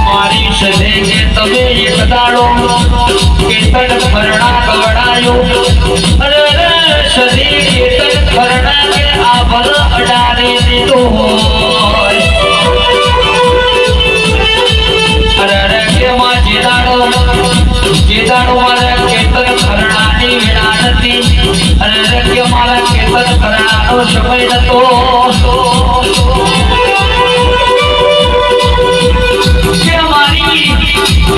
મારી સદે કે તમે એક દાડો કેતન ફરણા ગવડાયો અરે સદે કેતન ફરણા કે આ ભલ અડારે દીધો અરે કે માં જેદાડો મારા કેતન ફરણાની વિના નથી અરે કે મારા કેતન ફરણાનો સમય નતો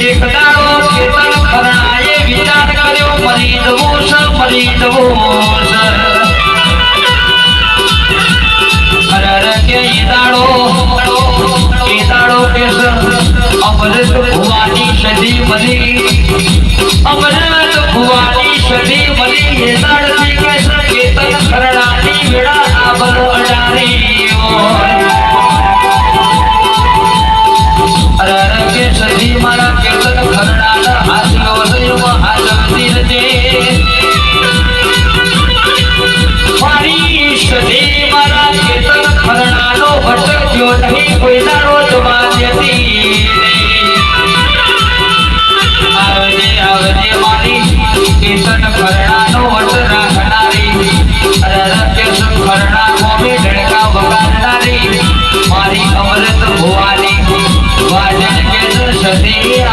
એક દાડો કેતન ફરણાએ વિચાર કર્યો મરી જવું અરે કે એ દાડો કે અમૃત ભુવાની સદી મળી અમૃત ભુવાની સદી મળી એ દાડથી કે કેતન ફરણાની વેળા આ બધો અડારી અરે કે સદી મારા કેતન ફરણાના હાથનો હૃદયમાં હાજવતી નથી મારી સદી મારા કેતન ફરણાનો ભટક્યો નહીં કોઈ દાડો જવાતી આવજે મારી કેતન ફરણાનો વટ રાખનારી અરે કેતન ફરણા કોમે ઢળકા વગાડનારી મારી અમૃત ભુવાની વાજન કેતન સદી